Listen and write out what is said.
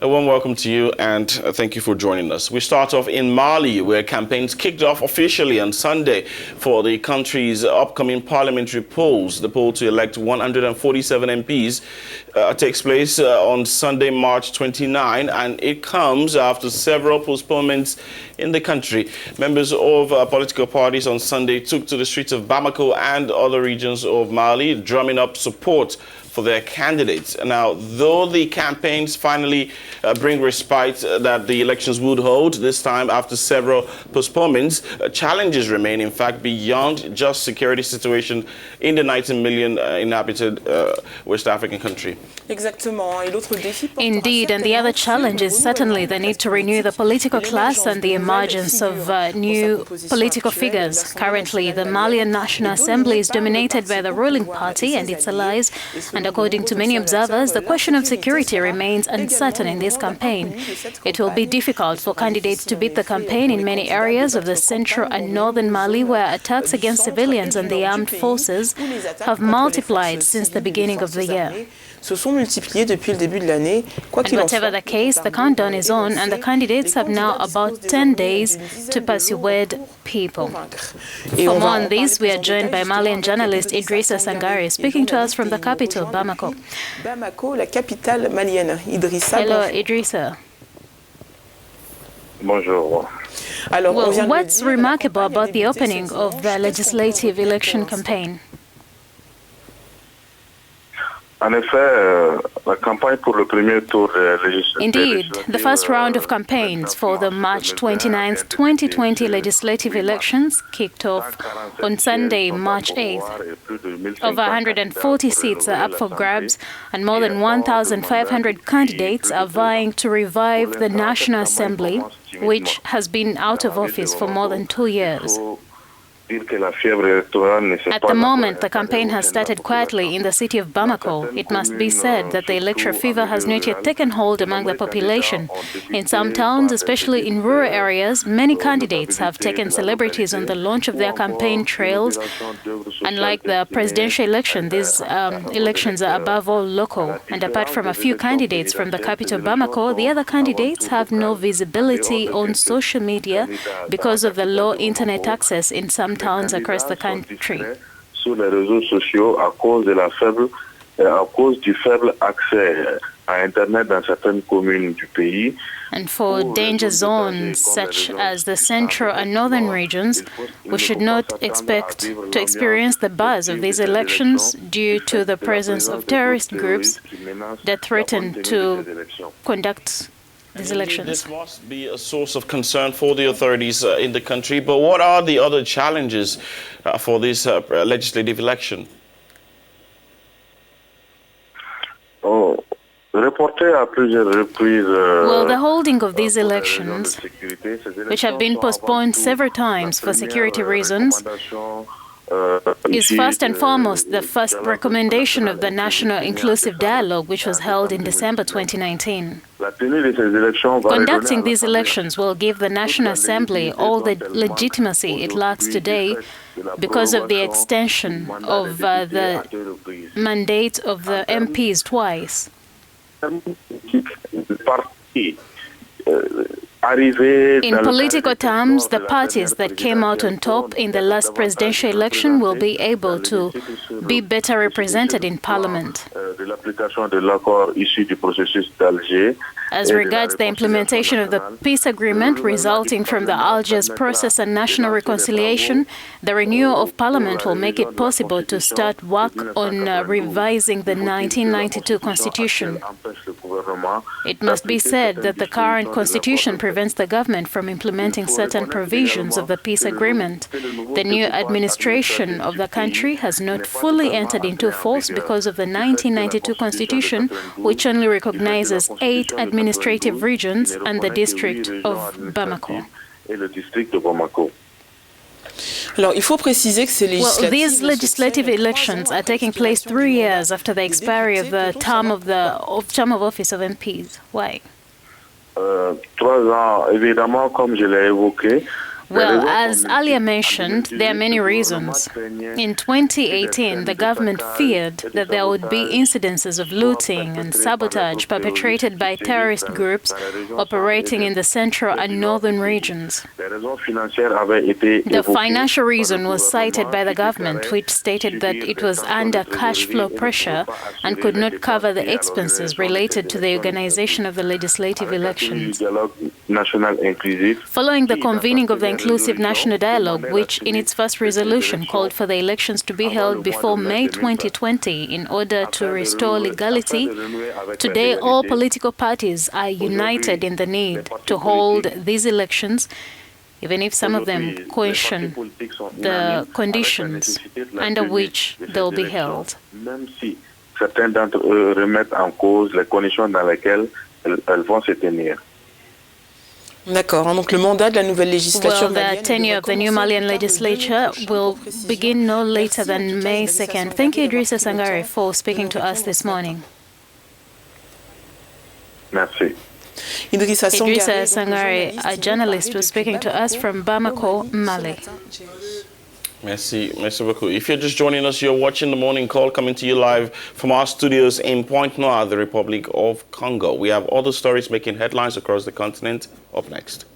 A warm welcome to you and thank you for joining us. We start off in Mali, where campaigns kicked off officially on Sunday for the country's upcoming parliamentary polls. The poll to elect 147 MPs takes place on Sunday, March 29, and it comes after several postponements in the country. Members of political parties on Sunday took to the streets of Bamako and other regions of Mali, drumming up support for their candidates. Now, though the campaigns finally bring respite that the elections would hold, this time after several postponements, challenges remain, in fact, beyond just security situation in the 19 million inhabited West African country. Indeed, and the other challenge is certainly the need to renew the political class and the emergence of new political figures. Currently, the Malian National Assembly is dominated by the ruling party and its allies, and according to many observers, the question of security remains uncertain in this campaign. It will be difficult for candidates to beat the campaign in many areas of the central and northern Mali, where attacks against civilians and the armed forces have multiplied since the beginning of the year. And whatever the case, the countdown is on, and the candidates have now about 10 days to persuade people. For more on this, we are joined by Malian journalist Idrissa Sangare, speaking to us from the capital, Bamako. Hello, Idrissa. Bonjour. Well, what's remarkable about the opening of the legislative election campaign? Indeed, the first round of campaigns for the March 29, 2020 legislative elections kicked off on Sunday, March 8th. Over 140 seats are up for grabs, and more than 1,500 candidates are vying to revive the National Assembly, which has been out of office for more than 2 years. At the moment, the campaign has started quietly in the city of Bamako. It must be said that the electoral fever has not yet taken hold among the population. In some towns, especially in rural areas, many candidates have taken celebrities on the launch of their campaign trails. Unlike the presidential election, these elections are above all local. And apart from a few candidates from the capital Bamako, the other candidates have no visibility on social media because of the low internet access in some towns across the country. Sur les réseaux sociaux à cause du faible accès à Internet dans certaines communes du pays. And for danger zones such as the central and northern regions, we should not expect to experience the buzz of these elections due to the presence of terrorist groups that threaten to conduct these elections. This must be a source of concern for the authorities in the country, but what are the other challenges for this legislative election? Well, the holding of these elections, which have been postponed several times for security reasons, is first and foremost the first recommendation of the National Inclusive Dialogue, which was held in December 2019. Conducting these elections will give the National Assembly all the legitimacy it lacks today because of the extension of the mandate of the MPs twice. In political terms, the parties that came out on top in the last presidential election will be able to be better represented in Parliament. As regards the implementation of the peace agreement resulting from the Algiers process and national reconciliation, the renewal of Parliament will make it possible to start work on revising the 1992 Constitution. It must be said that the current Constitution prevents the government from implementing certain provisions of the peace agreement. The new administration of the country has not fully entered into force because of the 1992 Constitution, which only recognizes 8 administrative regions and the district of Bamako. Well, these legislative elections are taking place 3 years after the expiry of the term of office of MPs. Why? Well, as earlier mentioned, there are many reasons. In 2018, the government feared that there would be incidences of looting and sabotage perpetrated by terrorist groups operating in the central and northern regions. The financial reason was cited by the government, which stated that it was under cash flow pressure and could not cover the expenses related to the organization of the legislative elections. Following the convening of the Inclusive National Dialogue, which in its first resolution called for the elections to be held before May 2020 in order to restore legality, today all political parties are united in the need to hold these elections, even if some of them question the conditions under which they'll be held. Certains d'entre eux remettent en cause les conditions dans lesquelles elles vont se tenir. D'accord. Donc le mandat de la nouvelle législature malienne. The tenure of the new Malian legislature will begin no later than May 2nd. Thank you, Idrissa Sangare, for speaking to us this morning. Merci. Idrissa Sangare, a journalist, was speaking to us from Bamako, Mali. Merci beaucoup. If you're just joining us, you're watching The Morning Call coming to you live from our studios in Pointe-Noire, the Republic of Congo. We have other stories making headlines across the continent. Up next.